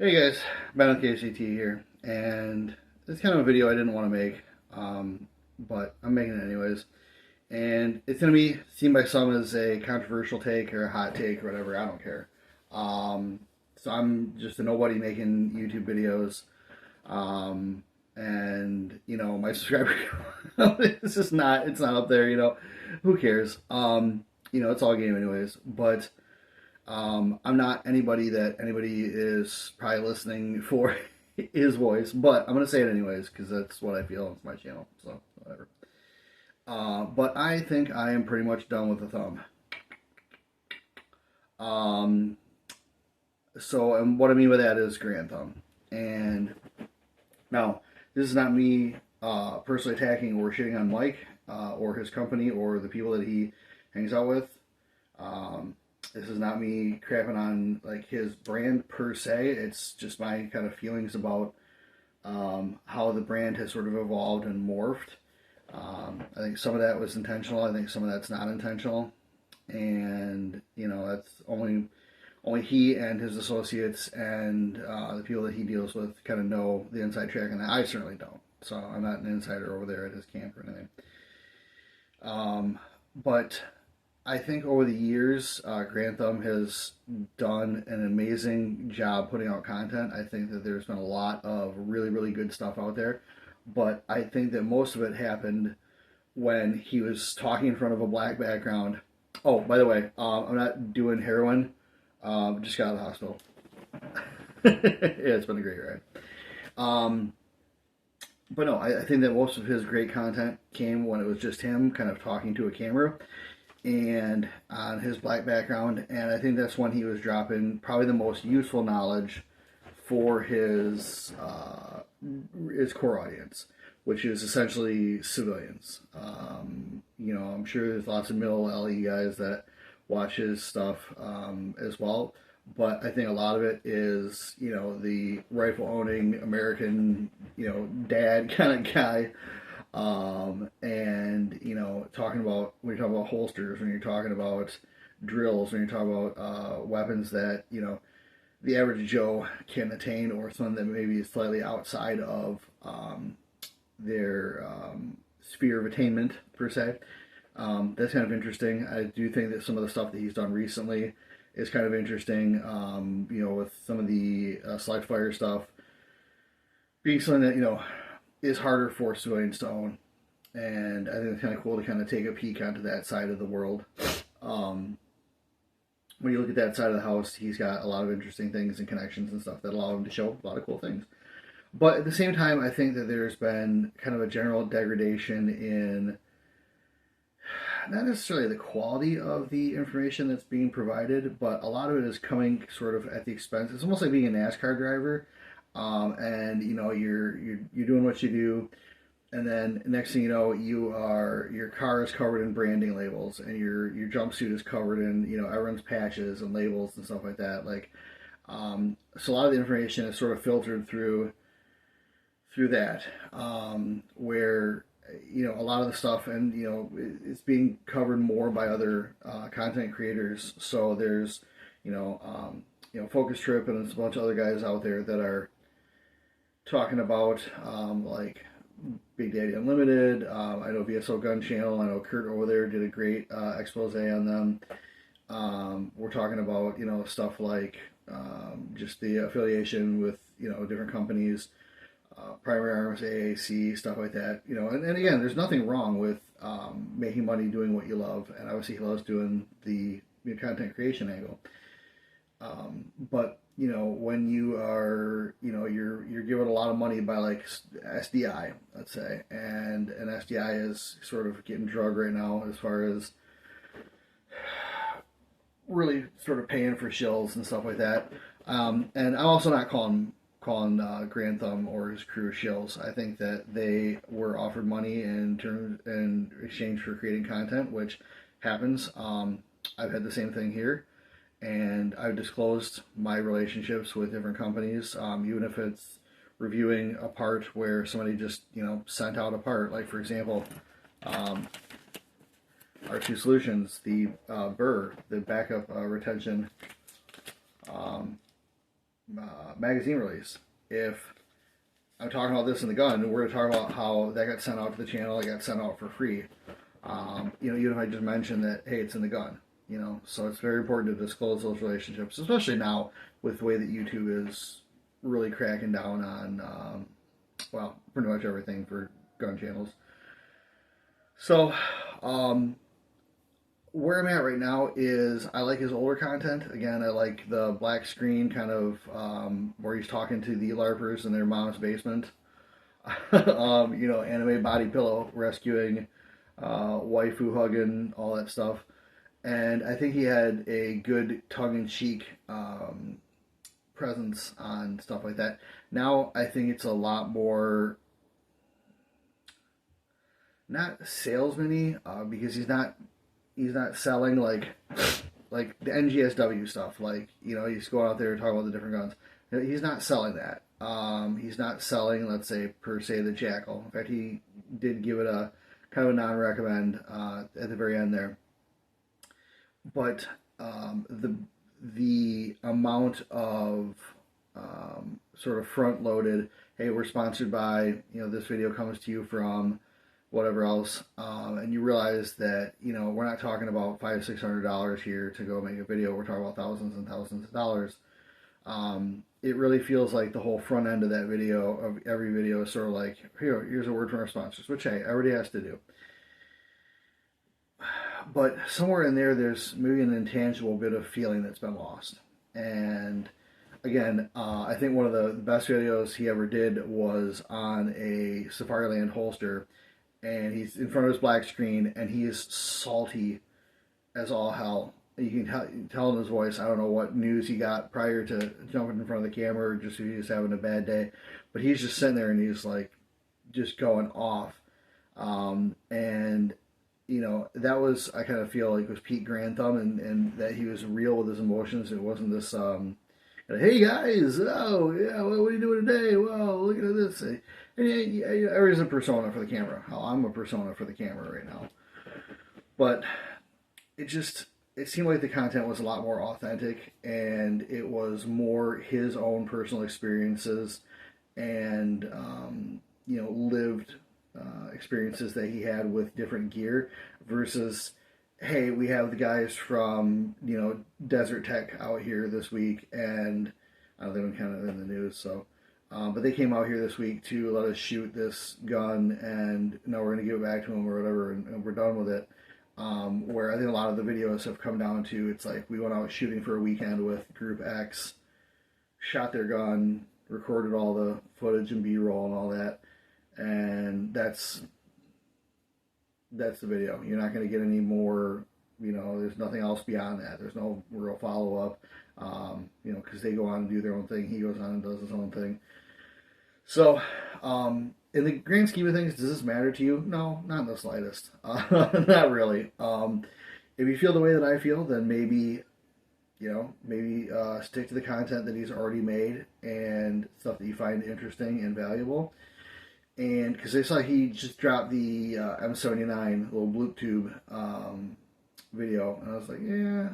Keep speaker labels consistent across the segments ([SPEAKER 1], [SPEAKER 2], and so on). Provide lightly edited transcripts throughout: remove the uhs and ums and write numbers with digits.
[SPEAKER 1] Hey guys, Ben with KCT here, and it's kind of a video I didn't want to make, but I'm making it anyways. And it's going to be seen by some as a controversial take or a hot take or whatever, I don't care. So I'm just a nobody making YouTube videos, and my subscriber count it's just not, it's not up there, who cares? It's all game anyways, but I'm not anybody that anybody is probably listening for his voice, but I'm going to say it anyways because that's what I feel. It's my channel, so whatever. But I think I am pretty much done with the thumb. And what I mean by that is Grand Thumb. And now, this is not me personally attacking or shitting on Mike or his company or the people that he hangs out with. This is not me crapping on like his brand per se. It's just my kind of feelings about how the brand has sort of evolved and morphed. I think some of that was intentional. I think some of that's not intentional, and that's only he and his associates and the people that he deals with kind of know the inside track, and I certainly don't. So I'm not an insider over there at his camp or anything. But I think over the years, Grand Thumb has done an amazing job putting out content. I think that there's been a lot of really, really good stuff out there. But I think that most of it happened when he was talking in front of a black background. Oh, by the way, I'm not doing heroin. Just got out of the hospital. Yeah, it's been a great ride. But no, I think that most of his great content came when it was just him kind of talking to a camera and on his black background, and I think that's when he was dropping probably the most useful knowledge for his core audience, which is essentially civilians. I'm sure there's lots of middle LE guys that watch his stuff as well, but I think a lot of it is the rifle owning American dad kind of guy. Talking about when you're talking about holsters, when you're talking about drills, when you're talking about weapons that the average Joe can attain, or something that maybe is slightly outside of their sphere of attainment per se. That's kind of interesting. I do think that some of the stuff that he's done recently is kind of interesting. With some of the select fire stuff being something that is harder for civilians to own. And I think it's kind of cool to kind of take a peek onto that side of the world. When you look at that side of the house, he's got a lot of interesting things and connections and stuff that allow him to show a lot of cool things. But at the same time, I think that there's been kind of a general degradation in not necessarily the quality of the information that's being provided, but a lot of it is coming sort of at the expense. It's almost like being a NASCAR driver, and you're doing what you do, and then next thing you know, your car is covered in branding labels, and your jumpsuit is covered in everyone's patches and labels and stuff like that. So a lot of the information is sort of filtered through that, where a lot of the stuff, and it's being covered more by other content creators. So there's Focus Trip, and there's a bunch of other guys out there that are talking about like Big Daddy Unlimited. I know VSO Gun Channel. I know Kurt over there did a great expose on them. We're talking about stuff like just the affiliation with different companies, Primary Arms, AAC, stuff like that. And again, there's nothing wrong with making money doing what you love, and obviously he loves doing the content creation angle. But when you are you're given a lot of money by like SDI, let's say, and SDI is sort of getting drugged right now as far as really sort of paying for shills and stuff like that. And I'm also not calling Grand Thumb or his crew shills. I think that they were offered money in exchange for creating content, which happens. I've had the same thing here. And I've disclosed my relationships with different companies, even if it's reviewing a part where somebody just, sent out a part. Like, for example, R2 Solutions, the BUR, the backup retention magazine release. If I'm talking about this in the gun, we're going to talk about how that got sent out to the channel. It got sent out for free. Even if I just mention that, hey, it's in the gun. So it's very important to disclose those relationships, especially now with the way that YouTube is really cracking down on, pretty much everything for gun channels. So, where I'm at right now is I like his older content. Again, I like the black screen kind of where he's talking to the LARPers in their mom's basement. Anime body pillow rescuing, waifu hugging, all that stuff. And I think he had a good tongue-in-cheek presence on stuff like that. Now I think it's a lot more not salesman-y, because he's not selling like the NGSW stuff. He's going out there and talking about the different guns. He's not selling that. He's not selling, let's say, per se, the Jackal. In fact, he did give it a kind of a non-recommend at the very end there. But the amount of sort of front-loaded, hey, we're sponsored by, this video comes to you from whatever else, and you realize that, we're not talking about $500-$600 here to go make a video. We're talking about thousands and thousands of dollars. It really feels like the whole front end of that video, of every video, is sort of like, here's a word from our sponsors, which, hey, everybody has to do. But somewhere in there's maybe an intangible bit of feeling that's been lost. And again, I think one of the best videos he ever did was on a Safariland holster, and he's in front of his black screen, and he is salty as all hell. You can tell in his voice. I don't know what news he got prior to jumping in front of the camera, or just if he's having a bad day. But he's just sitting there, and he's like, just going off. That was, I kind of feel like, was Pete Grantham, and that he was real with his emotions. It wasn't this, hey guys, oh yeah, what are you doing today? Well, look at this. And everybody's a persona for the camera. Hell, I'm a persona for the camera right now. But it seemed like the content was a lot more authentic, and it was more his own personal experiences and, lived experiences that he had with different gear versus, hey, we have the guys from, Desert Tech out here this week, and they've been kind of in the news, so, but they came out here this week to let us shoot this gun, and now we're going to give it back to them or whatever, and we're done with it. Where I think a lot of the videos have come down to, it's like, we went out shooting for a weekend with Group X, shot their gun, recorded all the footage and B-roll and all that, and that's the video. You're not going to get any more, there's nothing else beyond that. There's no real follow-up, because they go on and do their own thing. He goes on and does his own thing. So, in the grand scheme of things, does this matter to you? No, not in the slightest. Not really. If you feel the way that I feel, then maybe stick to the content that he's already made and stuff that you find interesting and valuable. And because I saw he just dropped the M79 little bloop tube video, and I was like, yeah,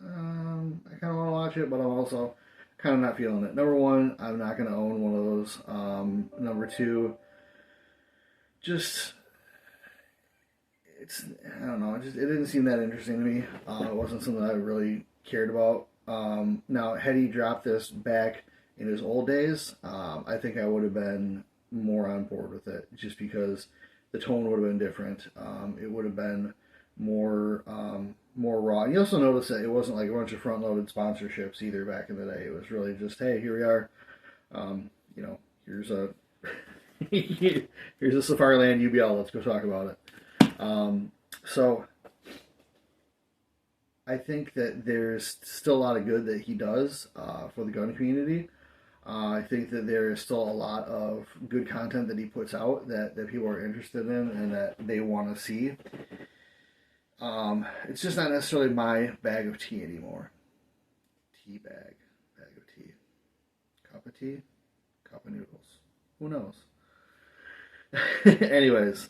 [SPEAKER 1] I kind of want to watch it, but I'm also kind of not feeling it. Number one, I'm not going to own one of those. Number two, I don't know, it didn't seem that interesting to me. It wasn't something I really cared about. Now, had he dropped this back in his old days, I think I would have been more on board with it, just because the tone would have been different. It would have been more raw. And you also notice that it wasn't like a bunch of front-loaded sponsorships either back in the day. It was really just, hey, here we are. Here's a here's a Safariland UBL. Let's go talk about it. So I think that there's still a lot of good that he does for the gun community. I think that there is still a lot of good content that he puts out that people are interested in and that they want to see. It's just not necessarily my bag of tea anymore. Bag of tea. Cup of tea? Cup of noodles. Who knows? Anyways,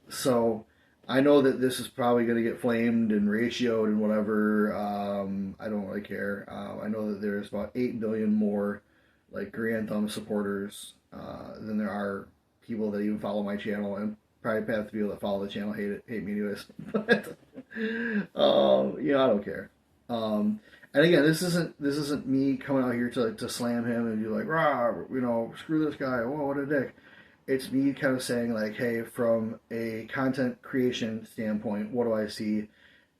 [SPEAKER 1] so I know that this is probably going to get flamed and ratioed and whatever. I don't really care. I know that there's about 8 billion more like Garand Thumb supporters than there are people that even follow my channel, and probably half the people that follow the channel hate me anyways. But I don't care. And again, this isn't me coming out here to slam him and be like, rah, screw this guy. Whoa, what a dick. It's me kind of saying like, hey, from a content creation standpoint, what do I see?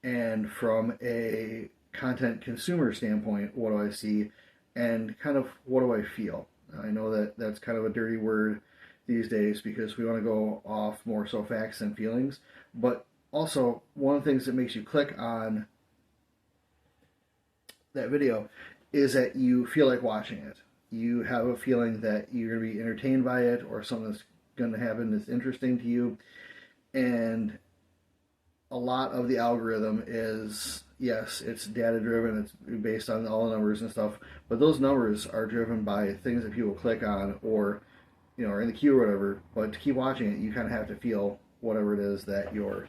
[SPEAKER 1] And from a content consumer standpoint, what do I see? And kind of what do I feel? I know that that's kind of a dirty word these days because we want to go off more so facts than feelings. But also, one of the things that makes you click on that video is that you feel like watching it. You have a feeling that you're going to be entertained by it or something that's going to happen that's interesting to you. And a lot of the algorithm is, yes, it's data driven, it's based on all the numbers and stuff, but those numbers are driven by things that people click on or, are in the queue or whatever. But to keep watching it, you kind of have to feel whatever it is that you're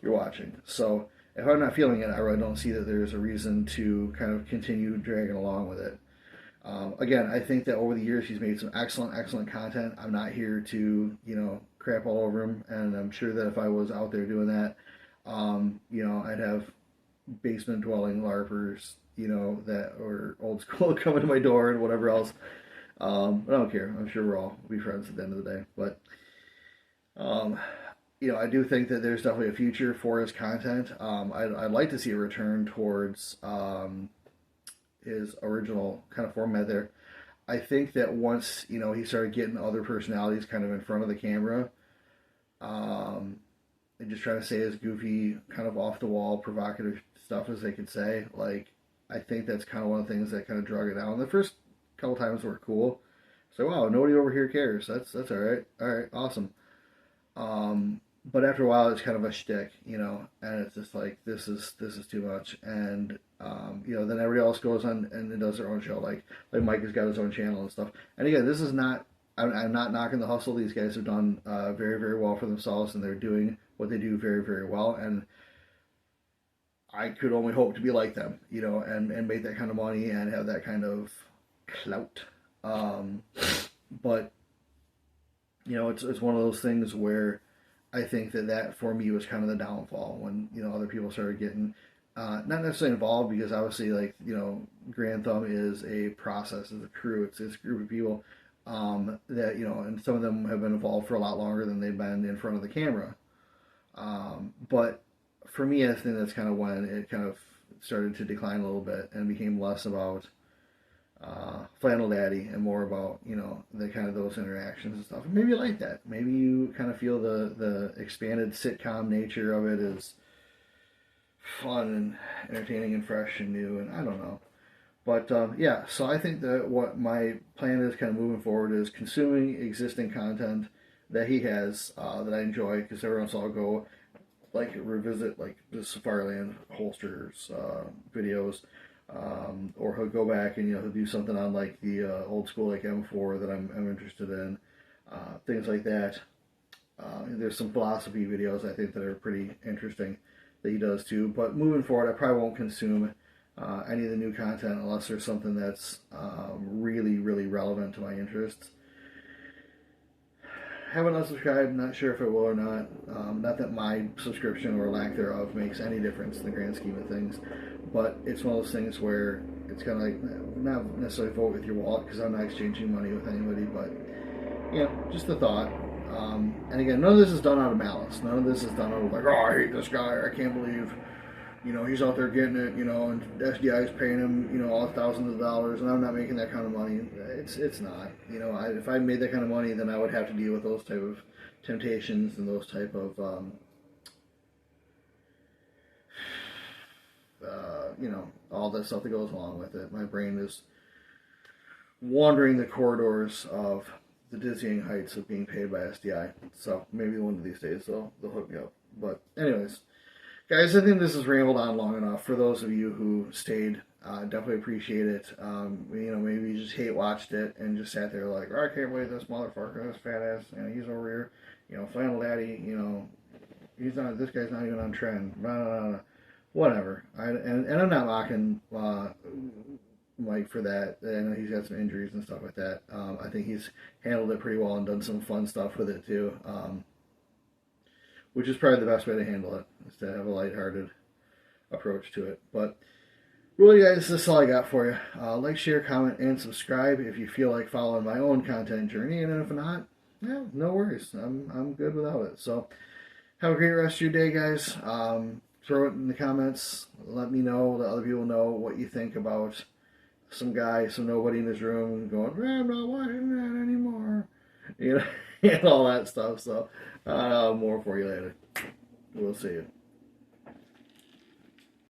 [SPEAKER 1] watching. So if I'm not feeling it, I really don't see that there's a reason to kind of continue dragging along with it. Again, I think that over the years he's made some excellent content. I'm not here to, crap all over him, and I'm sure that if I was out there doing that, I'd have basement dwelling LARPers, that or old school coming to my door and whatever else. But I don't care. I'm sure we'll be friends at the end of the day. But, I do think that there's definitely a future for his content. I'd like to see a return towards his original kind of format there. I think that once, he started getting other personalities kind of in front of the camera, and just trying to say as goofy, kind of off the wall, provocative stuff as they could say, like, I think that's kind of one of the things that kind of drug it down. The first couple times were cool. So, wow, nobody over here cares. That's all right. All right, awesome. But after a while, it's kind of a shtick, and it's just like this is too much. And then everybody else goes on and does their own show. Like Mike has got his own channel and stuff. And again, this is not. I'm not knocking the hustle. These guys have done very, very well for themselves, and they're doing what they do very, very well. And I could only hope to be like them, and make that kind of money and have that kind of clout. But it's one of those things where I think that for me was kind of the downfall when other people started getting not necessarily involved, because obviously Garand Thumb is a process, it's a crew, it's a group of people that and some of them have been involved for a lot longer than they've been in front of the camera. But for me, I think that's kind of when it kind of started to decline a little bit and became less about Flannel Daddy and more about the kind of those interactions and stuff. And maybe you like that. Maybe you kind of feel the expanded sitcom nature of it is fun and entertaining and fresh and new, and I don't know. But yeah, so I think that what my plan is kind of moving forward is consuming existing content that he has that I enjoy, because every once in a while I'll go like revisit like the Safariland holsters videos. Or he'll go back and he'll do something on like the old school like M4 that I'm interested in, things like that. There's some philosophy videos I think that are pretty interesting that he does too. But moving forward, I probably won't consume any of the new content unless there's something that's really, really relevant to my interests. Haven't unsubscribed, not sure if it will or not. Not that my subscription or lack thereof makes any difference in the grand scheme of things, but it's one of those things where it's kind of like, not necessarily vote with your wallet, because I'm not exchanging money with anybody, but just a thought. And again, none of this is done out of malice. None of this is done out of like, oh, I hate this guy, I can't believe he's out there getting it, and SDI is paying him, all thousands of dollars, and I'm not making that kind of money. It's not. If I made that kind of money, then I would have to deal with those type of temptations and those type of, all that stuff that goes along with it. My brain is wandering the corridors of the dizzying heights of being paid by SDI. So maybe one of these days they'll hook me up. But anyways, guys, I think this has rambled on long enough. For those of you who stayed, definitely appreciate it. Maybe you just hate watched it and just sat there like, oh, I can't believe this motherfucker, this fat ass, he's over here, Flannel Daddy, He's not. This guy's not even on trend. Whatever. And I'm not mocking Mike for that. I know he's got some injuries and stuff like that. I think he's handled it pretty well and done some fun stuff with it too. Which is probably the best way to handle it, is to have a lighthearted approach to it. But really, guys, this is all I got for you. Like, share, comment, and subscribe if you feel like following my own content journey. And if not, yeah, no worries. I'm good without it. So have a great rest of your day, guys. Throw it in the comments. Let me know. Let other people know what you think about some guy, some nobody in his room going, I'm not watching that anymore. You know, and all that stuff. So more for you later. We'll see you.